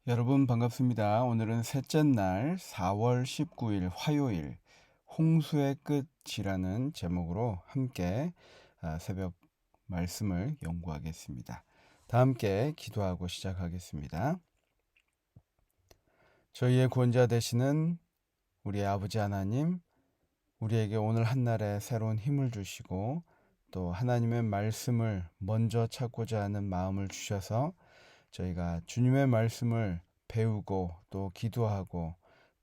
여러분 반갑습니다. 오늘은 셋째 날 4월 19일 화요일 홍수의 끝이라는 제목으로 함께 새벽 말씀을 연구하겠습니다. 다 함께 기도하고 시작하겠습니다. 저희의 구원자 되시는 우리의 아버지 하나님, 우리에게 오늘 한날에 새로운 힘을 주시고 또 하나님의 말씀을 먼저 찾고자 하는 마음을 주셔서 저희가 주님의 말씀을 배우고 또 기도하고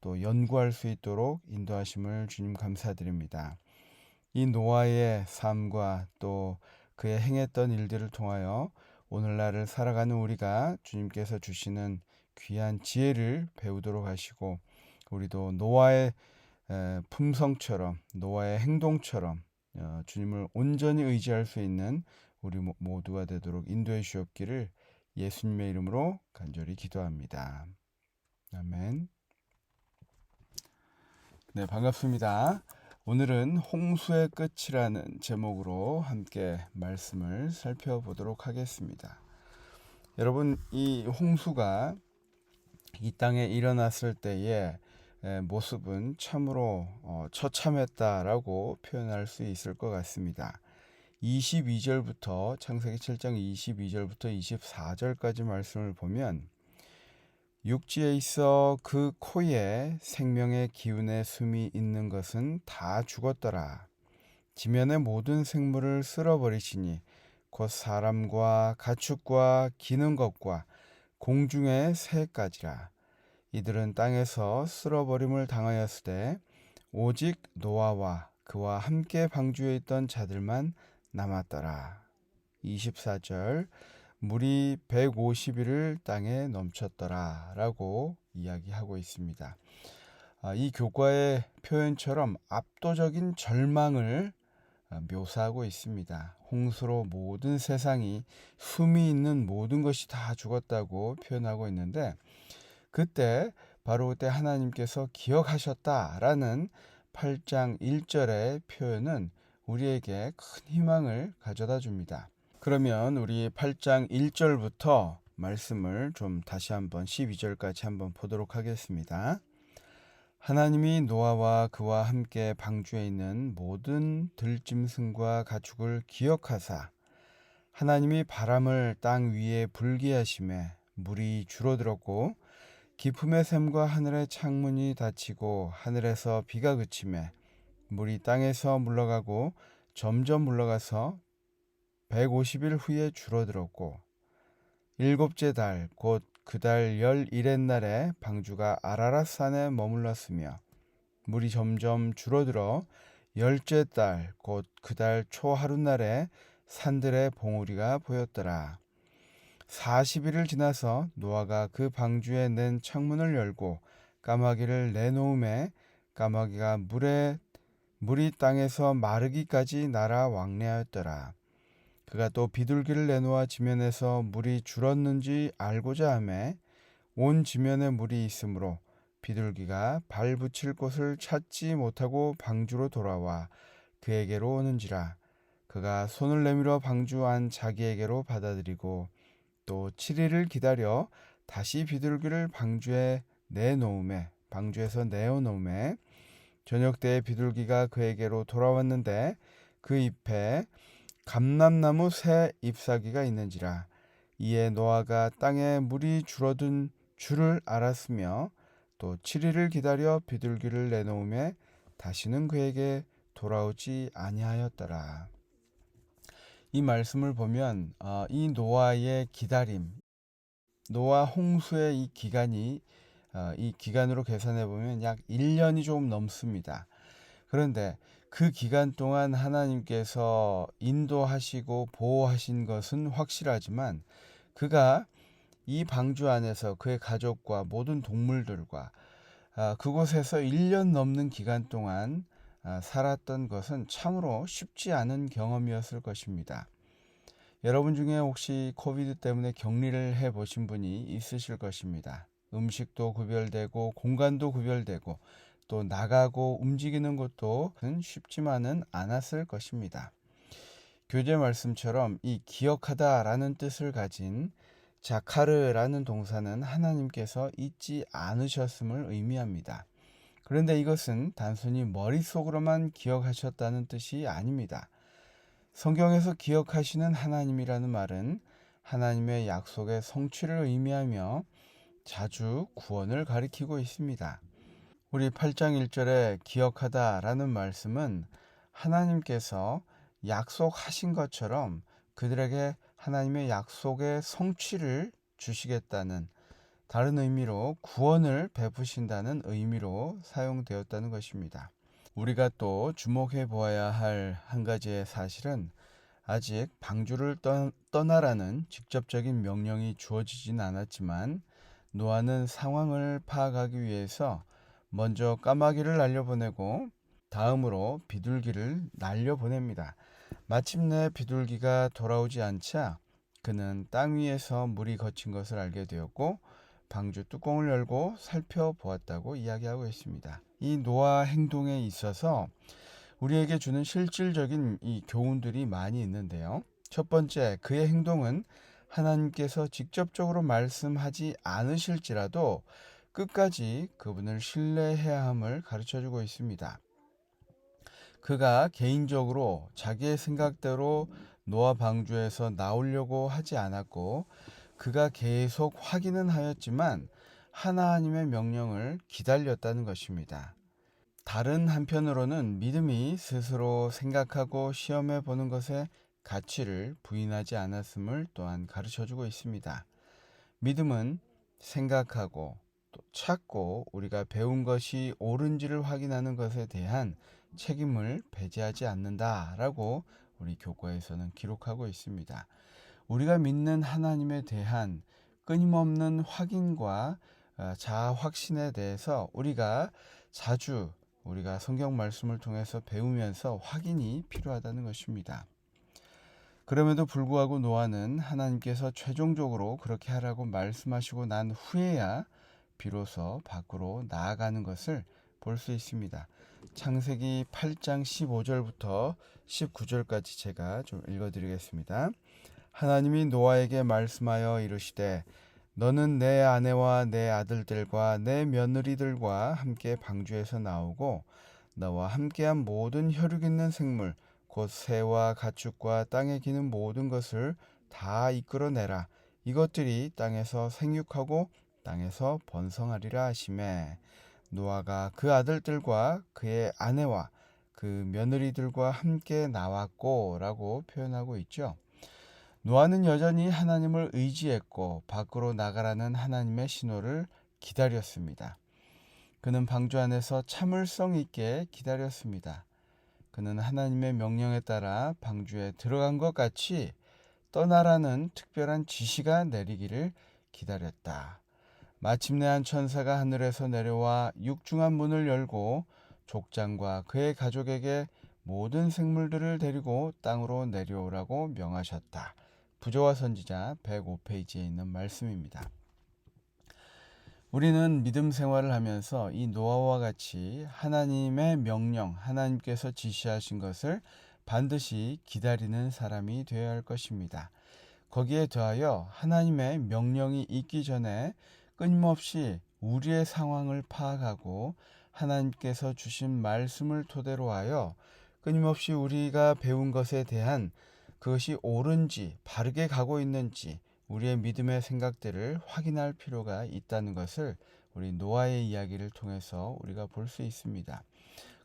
또 연구할 수 있도록 인도하심을 주님 감사드립니다. 이 노아의 삶과 또 그의 행했던 일들을 통하여 오늘날을 살아가는 우리가 주님께서 주시는 귀한 지혜를 배우도록 하시고 우리도 노아의 품성처럼 노아의 행동처럼 주님을 온전히 의지할 수 있는 우리 모두가 되도록 인도해 주옵기를 예수님의 이름으로 간절히 기도합니다. 아멘. 네, 반갑습니다. 오늘은 홍수의 끝이라는 제목으로 함께 말씀을 살펴보도록 하겠습니다. 여러분, 이 홍수가 이 땅에 일어났을 때의 모습은 참으로 처참했다라고 표현할 수 있을 것 같습니다. 22절부터 창세기 7장 22절부터 24절까지 말씀을 보면 육지에 있어 그 코에 생명의 기운의 숨이 있는 것은 다 죽었더라. 지면의 모든 생물을 쓸어버리시니 곧 사람과 가축과 기는 것과 공중의 새까지라. 이들은 땅에서 쓸어버림을 당하였으되 오직 노아와 그와 함께 방주에 있던 자들만 남았더라. 24절 물이 150일을 땅에 넘쳤더라 라고 이야기하고 있습니다. 이 교과의 표현처럼 압도적인 절망을 묘사하고 있습니다. 홍수로 모든 세상이 숨이 있는 모든 것이 다 죽었다고 표현하고 있는데 그때 바로 그때 하나님께서 기억하셨다라는 8장 1절의 표현은 우리에게 큰 희망을 가져다 줍니다. 그러면 우리 8장 1절부터 말씀을 좀 다시 한번 12절까지 한번 보도록 하겠습니다. 하나님이 노아와 그와 함께 방주에 있는 모든 들짐승과 가축을 기억하사 하나님이 바람을 땅 위에 불게 하심에 물이 줄어들었고 깊음의 샘과 하늘의 창문이 닫히고 하늘에서 비가 그치매 물이 땅에서 물러가고 점점 물러가서 150일 후에 줄어들었고 일곱째 달 곧 그 달 11의 날에 방주가 아라랏 산에 머물렀으며 물이 점점 줄어들어 열째 달 곧 그 달 초 하룻날에 산들의 봉우리가 보였더라. 40일을 지나서 노아가 그 방주에 낸 창문을 열고 까마귀를 내놓음에 까마귀가 물이 땅에서 마르기까지 날아 왕래하였더라. 그가 또 비둘기를 내놓아 지면에서 물이 줄었는지 알고자 하매 온 지면에 물이 있으므로 비둘기가 발 붙일 곳을 찾지 못하고 방주로 돌아와 그에게로 오는지라. 그가 손을 내밀어 방주 안 자기에게로 받아들이고 또 7일을 기다려 다시 비둘기를 방주에서 내어놓음에 저녁 때에 비둘기가 그에게로 돌아왔는데 그 잎에 감람나무 새 잎사귀가 있는지라. 이에 노아가 땅에 물이 줄어든 줄을 알았으며 또 7일을 기다려 비둘기를 내놓음에 다시는 그에게 돌아오지 아니하였더라. 이 말씀을 보면 이 노아의 기다림, 노아 홍수의 이 기간으로 계산해 보면 약 1년이 좀 넘습니다. 그런데 그 기간 동안 하나님께서 인도하시고 보호하신 것은 확실하지만 그가 이 방주 안에서 그의 가족과 모든 동물들과 그곳에서 1년 넘는 기간 동안 살았던 것은 참으로 쉽지 않은 경험이었을 것입니다. 여러분 중에 혹시 코비드 때문에 격리를 해 보신 분이 있으실 것입니다. 음식도 구별되고 공간도 구별되고 또 나가고 움직이는 것도 쉽지만은 않았을 것입니다. 교재 말씀처럼 이 기억하다라는 뜻을 가진 자카르라는 동사는 하나님께서 잊지 않으셨음을 의미합니다. 그런데 이것은 단순히 머릿속으로만 기억하셨다는 뜻이 아닙니다. 성경에서 기억하시는 하나님이라는 말은 하나님의 약속의 성취를 의미하며 자주 구원을 가리키고 있습니다. 우리 8장 1절에 기억하다라는 말씀은 하나님께서 약속하신 것처럼 그들에게 하나님의 약속의 성취를 주시겠다는, 다른 의미로 구원을 베푸신다는 의미로 사용되었다는 것입니다. 우리가 또 주목해 보아야 할 한 가지의 사실은 아직 방주를 떠나라는 직접적인 명령이 주어지진 않았지만 노아는 상황을 파악하기 위해서 먼저 까마귀를 날려보내고 다음으로 비둘기를 날려보냅니다. 마침내 비둘기가 돌아오지 않자 그는 땅 위에서 물이 거친 것을 알게 되었고 방주 뚜껑을 열고 살펴보았다고 이야기하고 있습니다. 이 노아 행동에 있어서 우리에게 주는 실질적인 이 교훈들이 많이 있는데요. 첫 번째, 그의 행동은 하나님께서 직접적으로 말씀하지 않으실지라도 끝까지 그분을 신뢰해야 함을 가르쳐주고 있습니다. 그가 개인적으로 자기의 생각대로 노아 방주에서 나오려고 하지 않았고 그가 계속 확인은 하였지만 하나님의 명령을 기다렸다는 것입니다. 다른 한편으로는 믿음이 스스로 생각하고 시험해 보는 것의 가치를 부인하지 않았음을 또한 가르쳐주고 있습니다. 믿음은 생각하고 또 찾고 우리가 배운 것이 옳은지를 확인하는 것에 대한 책임을 배제하지 않는다라고 우리 교과에서는 기록하고 있습니다. 우리가 믿는 하나님에 대한 끊임없는 확인과 자아 확신에 대해서 우리가 성경 말씀을 통해서 배우면서 확인이 필요하다는 것입니다. 그럼에도 불구하고 노아는 하나님께서 최종적으로 그렇게 하라고 말씀하시고 난 후에야 비로소 밖으로 나아가는 것을 볼 수 있습니다. 창세기 8장 15절부터 19절까지 제가 좀 읽어드리겠습니다. 하나님이 노아에게 말씀하여 이르시되 너는 내 아내와 내 아들들과 내 며느리들과 함께 방주에서 나오고 너와 함께한 모든 혈육 있는 생물 곧 새와 가축과 땅에 기는 모든 것을 다 이끌어내라. 이것들이 땅에서 생육하고 땅에서 번성하리라 하시매 노아가 그 아들들과 그의 아내와 그 며느리들과 함께 나왔고 라고 표현하고 있죠. 노아는 여전히 하나님을 의지했고 밖으로 나가라는 하나님의 신호를 기다렸습니다. 그는 방주 안에서 참을성 있게 기다렸습니다. 그는 하나님의 명령에 따라 방주에 들어간 것 같이 떠나라는 특별한 지시가 내리기를 기다렸다. 마침내 한 천사가 하늘에서 내려와 육중한 문을 열고 족장과 그의 가족에게 모든 생물들을 데리고 땅으로 내려오라고 명하셨다. 부조와 선지자 105페이지에 있는 말씀입니다. 우리는 믿음 생활을 하면서 이 노아와 같이 하나님의 명령, 하나님께서 지시하신 것을 반드시 기다리는 사람이 되어야 할 것입니다. 거기에 더하여 하나님의 명령이 있기 전에 끊임없이 우리의 상황을 파악하고 하나님께서 주신 말씀을 토대로 하여 끊임없이 우리가 배운 것에 대한 그것이 옳은지 바르게 가고 있는지 우리의 믿음의 생각들을 확인할 필요가 있다는 것을 우리 노아의 이야기를 통해서 우리가 볼 수 있습니다.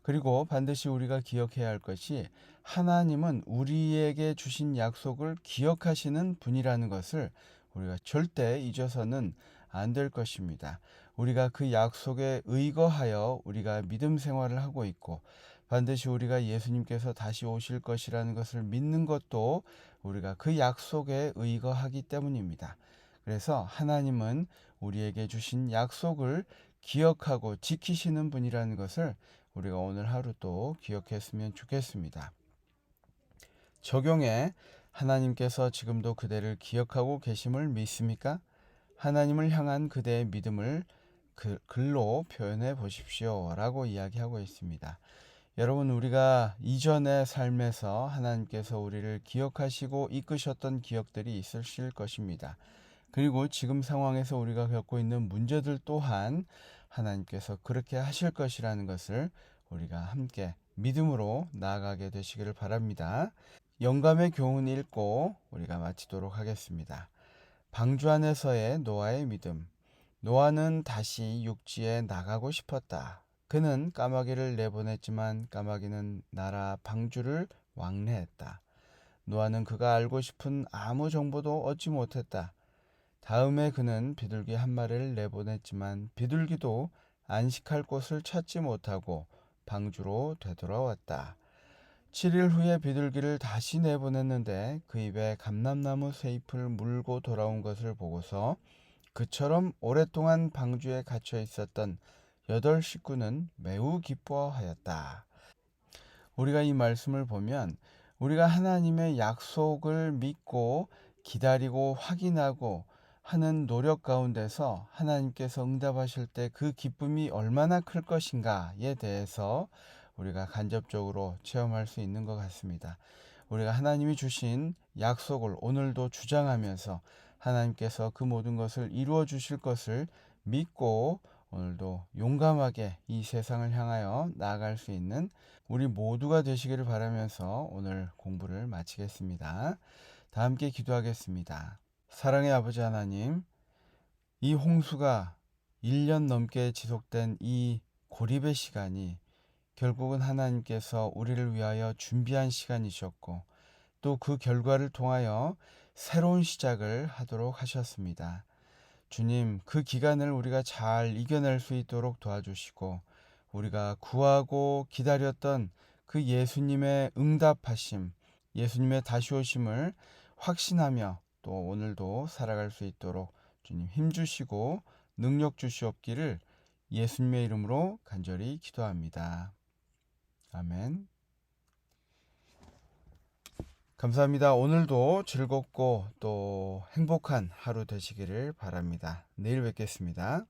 그리고 반드시 우리가 기억해야 할 것이 하나님은 우리에게 주신 약속을 기억하시는 분이라는 것을 우리가 절대 잊어서는 안 될 것입니다. 우리가 그 약속에 의거하여 우리가 믿음 생활을 하고 있고 반드시 우리가 예수님께서 다시 오실 것이라는 것을 믿는 것도 우리가 그 약속에 의거하기 때문입니다. 그래서 하나님은 우리에게 주신 약속을 기억하고 지키시는 분이라는 것을 우리가 오늘 하루 또 기억했으면 좋겠습니다. 적용에 하나님께서 지금도 그대를 기억하고 계심을 믿습니까? 하나님을 향한 그대의 믿음을 글로 표현해 보십시오 라고 이야기하고 있습니다. 여러분, 우리가 이전의 삶에서 하나님께서 우리를 기억하시고 이끄셨던 기억들이 있으실 것입니다. 그리고 지금 상황에서 우리가 겪고 있는 문제들 또한 하나님께서 그렇게 하실 것이라는 것을 우리가 함께 믿음으로 나아가게 되시기를 바랍니다. 영감의 교훈 읽고 우리가 마치도록 하겠습니다. 방주 안에서의 노아의 믿음. 노아는 다시 육지에 나가고 싶었다. 그는 까마귀를 내보냈지만 까마귀는 날아 방주를 왕래했다. 노아는 그가 알고 싶은 아무 정보도 얻지 못했다. 다음에 그는 비둘기 한 마리를 내보냈지만 비둘기도 안식할 곳을 찾지 못하고 방주로 되돌아왔다. 7일 후에 비둘기를 다시 내보냈는데 그 입에 감람나무 쇠잎을 물고 돌아온 것을 보고서 그처럼 오랫동안 방주에 갇혀 있었던 8식구는 매우 기뻐하였다. 우리가 이 말씀을 보면 우리가 하나님의 약속을 믿고 기다리고 확인하고 하는 노력 가운데서 하나님께서 응답하실 때 그 기쁨이 얼마나 클 것인가에 대해서 우리가 간접적으로 체험할 수 있는 것 같습니다. 우리가 하나님이 주신 약속을 오늘도 주장하면서 하나님께서 그 모든 것을 이루어 주실 것을 믿고 오늘도 용감하게 이 세상을 향하여 나아갈 수 있는 우리 모두가 되시기를 바라면서 오늘 공부를 마치겠습니다. 다 함께 기도하겠습니다. 사랑의 아버지 하나님, 이 홍수가 1년 넘게 지속된 이 고립의 시간이 결국은 하나님께서 우리를 위하여 준비한 시간이셨고 또 그 결과를 통하여 새로운 시작을 하도록 하셨습니다. 주님, 그 기간을 우리가 잘 이겨낼 수 있도록 도와주시고 우리가 구하고 기다렸던 그 예수님의 응답하심, 예수님의 다시 오심을 확신하며 또 오늘도 살아갈 수 있도록 주님 힘주시고 능력 주시옵기를 예수님의 이름으로 간절히 기도합니다. 아멘. 감사합니다. 오늘도 즐겁고 또 행복한 하루 되시기를 바랍니다. 내일 뵙겠습니다.